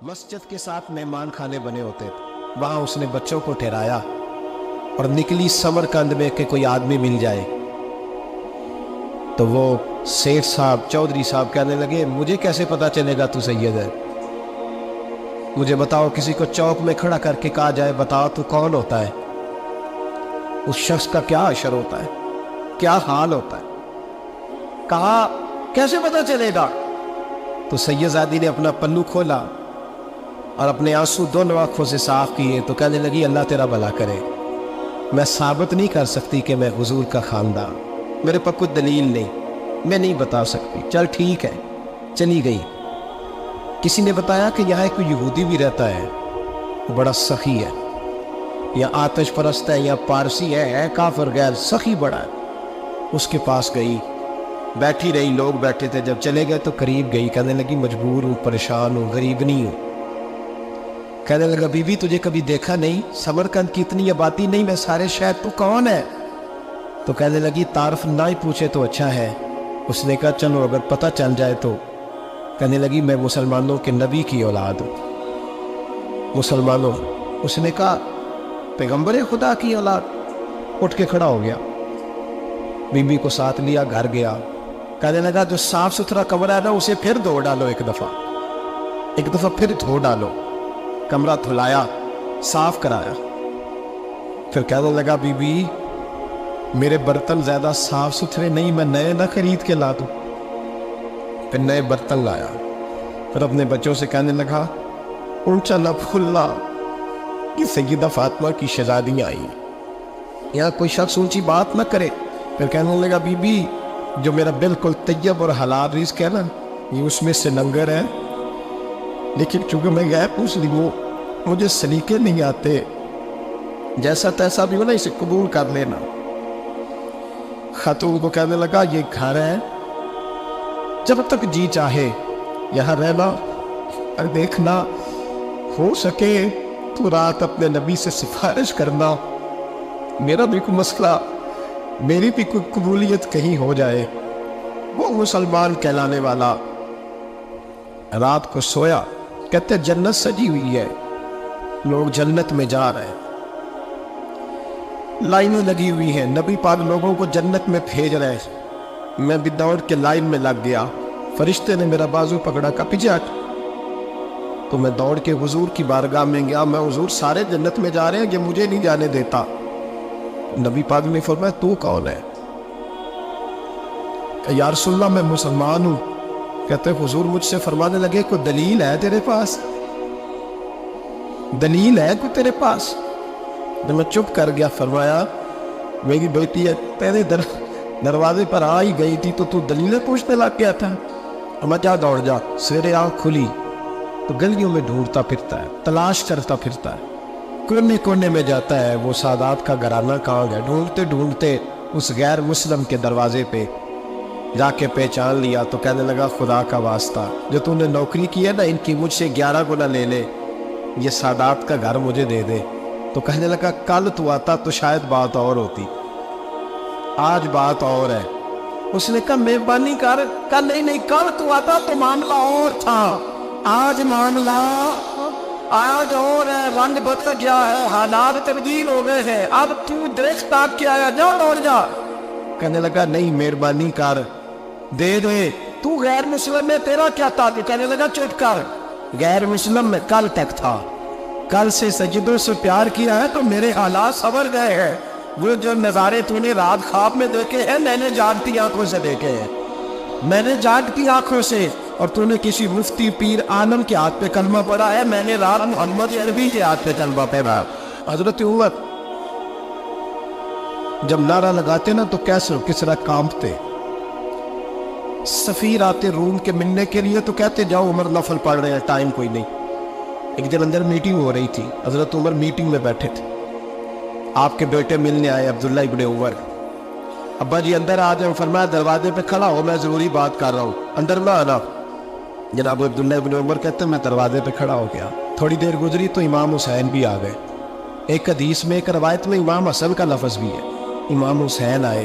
مسجد کے ساتھ مہمان خانے بنے ہوتے تھے، وہاں اس نے بچوں کو ٹھہرایا اور نکلی سمرقند میں کہ کوئی آدمی مل جائے تو وہ سیٹھ صاحب چودھری صاحب کہنے لگے مجھے کیسے پتا چلے گا تو سید ہے؟ مجھے بتاؤ، کسی کو چوک میں کھڑا کر کے کہا جائے بتاؤ تو کون ہوتا ہے؟ اس شخص کا کیا اشر ہوتا ہے، کیا حال ہوتا ہے؟ کہا کیسے پتا چلے گا؟ تو سید زادی نے اپنا پلو کھولا اور اپنے آنسو دونوں آنکھوں سے صاف کیے تو کہنے لگی اللہ تیرا بھلا کرے، میں ثابت نہیں کر سکتی کہ میں حضور کا خاندان، میرے پاس کوئی دلیل نہیں، میں نہیں بتا سکتی۔ چل ٹھیک ہے، چلی گئی۔ کسی نے بتایا کہ یہاں ایک یہودی بھی رہتا ہے، وہ بڑا سخی ہے، یا آتش پرست ہے یا پارسی ہے کافر غیر، سخی بڑا ہے۔ اس کے پاس گئی، بیٹھی رہی، لوگ بیٹھے تھے، جب چلے گئے تو قریب گئی، کہنے لگی مجبور ہوں، پریشان ہوں، غریب نہیں ہوں۔ کہنے لگا بی بی تجھے کبھی دیکھا نہیں، سمرقند کی اتنی آبادی نہیں، میں سارے شہر، تو کون ہے؟ تو کہنے لگی تعارف نہ ہی پوچھے تو اچھا ہے۔ اس نے کہا چلو اگر پتہ چل جائے تو۔ کہنے لگی میں مسلمانوں کے نبی کی اولاد ہوں۔ مسلمانوں؟ اس نے کہا پیغمبر خدا کی اولاد۔ اٹھ کے کھڑا ہو گیا، بی بی کو ساتھ لیا، گھر گیا۔ کہنے لگا جو صاف ستھرا کمرہ ہے نا اسے پھر دھو ڈالو، ایک دفعہ پھر دھو ڈالو۔ کمرہ دھلایا، صاف کرایا۔ پھر کہنے لگا بی بی میرے برتن زیادہ صاف ستھرے نہیں، میں نئے نہ خرید کے لا دوں۔ پھر نئے برتن لایا، پھر اپنے بچوں سے کہنے لگا اونچا نہ پھولنا کہ سیدہ فاطمہ کی شہزادیاں آئیں، یہاں کوئی شخص اونچی بات نہ کرے۔ پھر کہنے لگا بی بی جو میرا بالکل طیب اور حلال رزق ہے نا یہ اس میں سے لنگر ہے، لیکن چونکہ میں غیر مسلم ہوں مجھے سلیقے نہیں آتے، جیسا تیسا بھی ہو نا اسے قبول کر لینا۔ خاتون کو کہنے لگا یہ گھر ہے، جب تک جی چاہے یہاں رہنا، اور دیکھنا ہو سکے تو رات اپنے نبی سے سفارش کرنا، میرا بھی کوئی مسئلہ، میری بھی کوئی قبولیت کہیں ہو جائے۔ وہ مسلمان کہلانے والا رات کو سویا، کہتے جنت سجی ہوئی ہے، لوگ جنت میں جا رہے ہیں، لائنیں لگی ہوئی ہیں، نبی پاک لوگوں کو جنت میں بھیج رہے ہیں۔ میں بھی دوڑ کے لائن میں لگ گیا، فرشتے نے میرا بازو پکڑا، کا پیچھے ہٹ۔ تو میں دوڑ کے حضور کی بارگاہ میں گیا، میں حضور سارے جنت میں جا رہے ہیں، یہ مجھے نہیں جانے دیتا۔ نبی پاک نے فرمایا تو کون ہے؟ کہ یا رسول اللہ میں مسلمان ہوں۔ کہتے حضور مجھ سے فرمانے لگے کوئی دلیل ہے تیرے پاس؟ دلیل ہے کوئی تیرے پاس؟ جب میں چپ کر گیا فرمایا میری بیٹی ہے تیرے دروازے پر آ ہی گئی تھی تو دلیلیں پوچھنے لگ گیا تھا۔ اور میں کیا دوڑ جا، سویرے آنکھ کھلی تو گلیوں میں ڈھونڈتا پھرتا ہے، تلاش کرتا پھرتا ہے، کونے کونے میں جاتا ہے وہ سادات کا گھرانہ کہاں گیا، ڈھونڈتے ڈھونڈتے اس غیر مسلم کے دروازے پہ جا کے پہچان لیا۔ تو کہنے لگا خدا کا واسطہ جو تو نے نوکری کی ہے نا ان کی مجھ سے 11 گنا لے لے، یہ سادات کا گھر مجھے دے دے۔ تو کہنے لگا کل تو آتا تو شاید بات اور ہوتی، آج بات اور ہے۔ اس نے کہا مہربانی کر، کل نہیں کل تو آتا تو معاملہ اور تھا، آج معاملہ آج اور ہے، رنگ بدل گیا ہے، حالات تبدیل ہو گئے ہیں، اب تو درخت تاک کے آیا، جا دوڑ جا۔ کہنے لگا نہیں مہربانی کر، دے دے، تو غیر مسلم میں تیرا کیا تعلق؟ کہنے لگا چپ کر، غیر مسلم میں کل تک تھا، کل سے سجدوں سے پیار کیا ہے تو میرے حالات سنور گئے ہیں، وہ جو نظارے تو نے رات خواب میں دیکھے ہیں میں نے جاگتی آنکھوں سے دیکھے ہیں، میں نے جاگتی آنکھوں سے، اور تو نے کسی مفتی پیر عالم کے ہاتھ پہ کلمہ پڑھا ہے، میں نے رات محمد عربی کے ہاتھ پہ کلمہ پڑھا۔ حضرت عمر جب نعرہ لگاتے نا تو کیسے کس طرح کانپتے، سفیر آتے روم کے ملنے کے لیے تو کہتے جاؤ عمر نفل پڑھ رہے ہیں، ٹائم کوئی نہیں۔ ایک دن اندر میٹنگ ہو رہی تھی، حضرت عمر میٹنگ میں بیٹھے تھے، آپ کے بیٹے ملنے آئے عبداللہ ابن عمر، ابا جی اندر آ جائیں، فرمایا دروازے پہ کھڑا ہو میں ضروری بات کر رہا ہوں، اندر نہ آنا۔ جناب عبداللہ ابن عمر کہتے ہیں میں دروازے پہ کھڑا ہو گیا، تھوڑی دیر گزری تو امام حسین بھی آ گئے، ایک حدیث میں ایک روایت میں امام حسن کا لفظ بھی ہے، امام حسین آئے،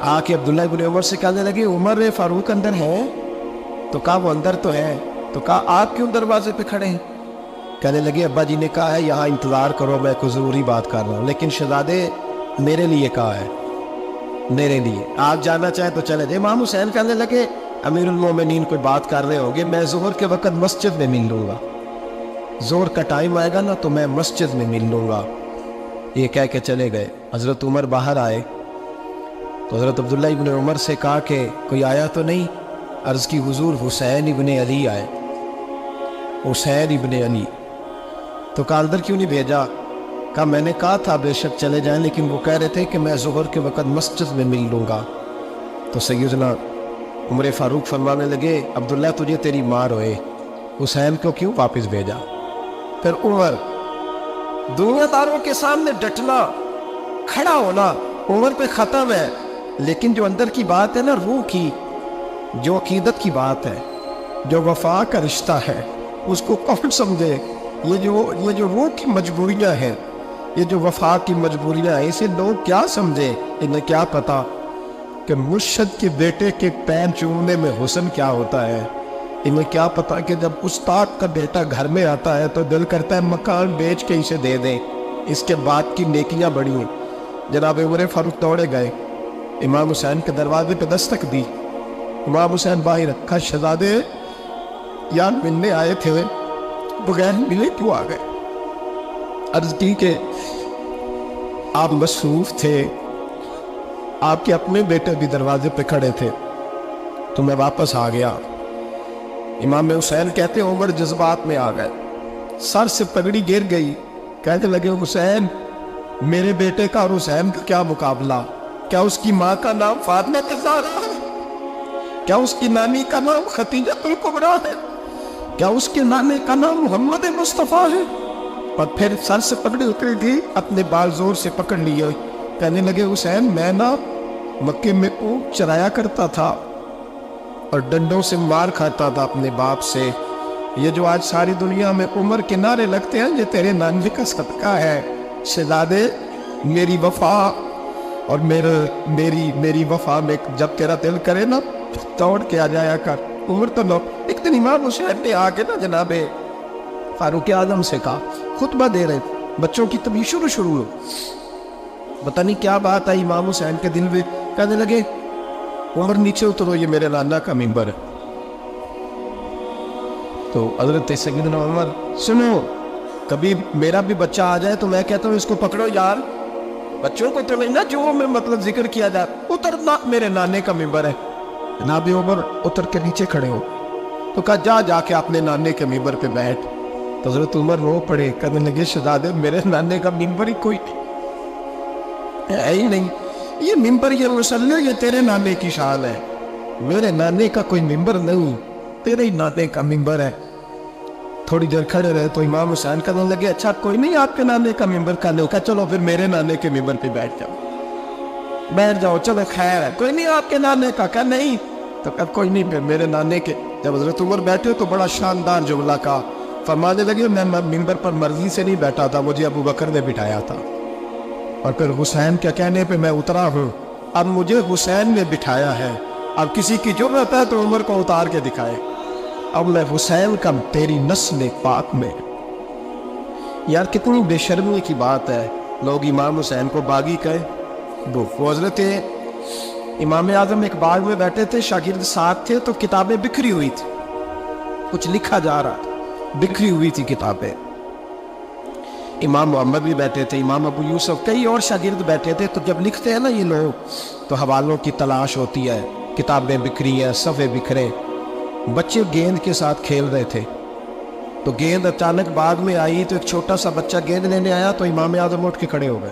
آ کے عبداللہ ابن عمر سے کہنے لگے عمر فاروق اندر ہے؟ تو کہا وہ اندر تو ہے، تو کہا آپ کیوں دروازے پہ کھڑے ہیں؟ کہنے لگے ابا جی نے کہا ہے یہاں انتظار کرو، میں کوئی ضروری بات کر رہا ہوں، لیکن شہزادے میرے لیے کہا ہے، میرے لیے آپ جانا چاہیں تو چلے جائیں۔ امام حسین کہنے لگے امیر المومنین کوئی بات کر رہے ہوگے، میں ظہر کے وقت مسجد میں مل لوں گا، ظہر کا ٹائم آئے گا نا تو میں مسجد میں مل لوں گا۔ یہ کہہ کے چلے گئے۔ حضرت عمر باہر آئے تو حضرت عبداللہ ابن عمر سے کہا کہ کوئی آیا تو نہیں؟ عرض کی حضور حسین ابن علی آئے، حسین ابن علی۔ تو کہا اندر کیوں نہیں بھیجا؟ کہا میں نے کہا تھا بے شک چلے جائیں، لیکن وہ کہہ رہے تھے کہ میں ظہر کے وقت مسجد میں مل لوں گا۔ تو سیدنا عمر فاروق فرمانے لگے عبداللہ تجھے تیری ماں روئے، حسین کو کیوں واپس بھیجا؟ پھر عمر دنیا داروں کے سامنے ڈٹنا، کھڑا ہونا عمر پہ ختم ہے، لیکن جو اندر کی بات ہے نا، روح کی، جو عقیدت کی بات ہے، جو وفا کا رشتہ ہے، اس کو کون سمجھے؟ یہ جو روح کی مجبوریاں ہیں، یہ جو وفا کی مجبوریاں ہیں، اسے لوگ کیا سمجھے؟ انہیں کیا پتا کہ مرشد کے بیٹے کے پیر چومنے میں حسن کیا ہوتا ہے؟ انہیں کیا پتا کہ جب استاد کا بیٹا گھر میں آتا ہے تو دل کرتا ہے مکان بیچ کے اسے دے دیں، اس کے بعد کی نیکیاں بڑی ہیں۔ جناب عمر فاروق دوڑے گئے، امام حسین کے دروازے پہ دستک دی۔ امام حسین باہر رکھا، شہزادے یار ملنے آئے تھے، بغیر ملے کیوں آ گئے؟ عرض کی کہ آپ مصروف تھے، آپ کے اپنے بیٹے بھی دروازے پہ کھڑے تھے تو میں واپس آ گیا۔ امام حسین کہتے ہیں عمر جذبات میں آ گئے، سر سے پگڑی گر گئی، کہنے لگے حسین میرے بیٹے کا اور حسین کا کیا مقابلہ؟ کیا اس کی ماں کا نام فاطمہ الزہرا ہے؟ کیا اس کی نانی کا نام خدیجہ الکبریٰ ہے؟ کیا اس کے نانے کا نام محمد مصطفیٰ ہے؟ اور پھر سر سے پکڑی اتری تھی، اپنے بال زور سے پکڑ لیے، کہنے لگے حسین میں نا مکے میں اونٹ چرایا کرتا تھا اور ڈنڈوں سے مار کھاتا تھا اپنے باپ سے۔ یہ جو آج ساری دنیا میں عمر کے نعرے لگتے ہیں، یہ تیرے نانے کا صدقہ ہے۔ شہزادے میری وفا اور میری وفا میں جب تیرا دل کرے نا دوڑ کے آ جایا کر۔ عمر تو لو ایک دن امام حسین نے آ کے نا جناب فاروق اعظم سے کہا، خطبہ دے رہے بچوں کی تبھی شروع ہو، پتہ نہیں کیا بات آئی امام حسین کے دل میں، کہنے لگے عمر نیچے اترو، یہ میرے نانا کا ممبر ہے۔ تو حضرت سیدنا عمر سنو، کبھی میرا بھی بچہ آ جائے تو میں کہتا ہوں اس کو پکڑو یار، بچوں کو تو نہیں نا جو میں مطلب ذکر کیا جائے، اترنا میرے نانے کا ممبر ہے۔ جناب عمر اتر کے نیچے کھڑے ہو تو کہا جا کے اپنے نانے کے ممبر پہ بیٹھ۔ تو حضرت عمر رو پڑے، کہنے لگے شہزادے میرے نانے کا ممبر ہی کوئی ہے ہی نہیں، یہ ممبر یہ مصلی یہ تیرے نانے کی شان ہے، میرے نانے کا کوئی ممبر نہیں، تیرے ہی نانے کا ممبر ہے۔ تھوڑی دیر کھڑے رہے تو امام حسین کہنے لگے اچھا کوئی نہیں آپ کے نانے کا ممبر کا نہیں، کہا چلو پھر میرے نانے کے ممبر پہ بیٹھ جاؤ، چلو خیر ہے، کوئی نہیں آپ کے نانے کا، کہا نہیں، تو کہا کوئی نہیں پھر میرے نانے کے۔ جب حضرت عمر بیٹھے تو بڑا شاندار جملہ کہا، فرمانے لگے میں ممبر پر مرضی سے نہیں بیٹھا تھا، مجھے ابو بکر نے بٹھایا تھا، اور پھر حسین کے کہنے پہ میں اترا ہوں، اب مجھے حسین نے بٹھایا ہے، اب کسی کی جرأت ہے تو عمر کو اتار کے دکھائے، اب میں حسین کا تیری نسل پاک میں۔ یار کتنی بے شرمی کی بات ہے، لوگ امام حسین کو باغی کہے۔ وہ حضرت امام اعظم ایک باغ میں بیٹھے تھے، شاگرد ساتھ تھے، تو کتابیں بکھری ہوئی تھی، کچھ لکھا جا رہا تھا، بکھری ہوئی تھی کتابیں۔ امام محمد بھی بیٹھے تھے، امام ابو یوسف، کئی اور شاگرد بیٹھے تھے، تو جب لکھتے ہیں نا یہ لوگ تو حوالوں کی تلاش ہوتی ہے، کتابیں بکھری ہیں، صفحے بکھرے۔ بچے گیند کے ساتھ کھیل رہے تھے تو گیند اچانک باغ میں آئی، تو ایک چھوٹا سا بچہ گیند لینے آیا تو امام اعظم اٹھ کے کھڑے ہو گئے،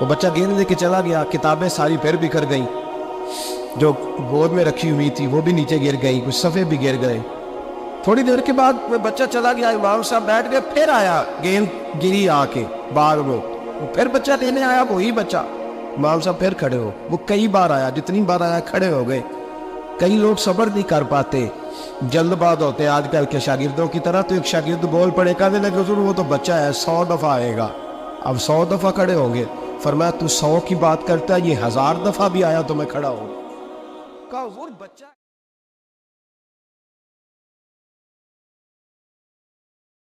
وہ بچہ گیند لے کے چلا گیا، کتابیں ساری پھر بکھر گئیں، جو گود میں رکھی ہوئی تھی وہ بھی نیچے گر گئی، کچھ صفحے بھی گر گئے۔ تھوڑی دیر کے بعد وہ بچہ چلا گیا، امام صاحب بیٹھ گئے، پھر آیا، گیند گری آ کے باغ میں، وہ پھر بچہ لینے آیا، وہی بچہ، امام صاحب پھر کھڑے ہو، وہ کئی بار آیا، جتنی بار آیا کھڑے ہو گئے۔ کئی لوگ صبر نہیں کر پاتے، جلد باز ہوتے ہیں آج کل کے شاگردوں کی طرح، تو ایک شاگرد بول پڑے، کہنے لگے حضور وہ تو بچہ ہے 100 دفعہ آئے گا، اب 100 دفعہ کھڑے ہوں گے۔ فرمایا تو 100 کی بات کرتا ہے، یہ 1000 دفعہ بھی آیا تو میں کھڑا ہوں۔ کہا حضور بچہ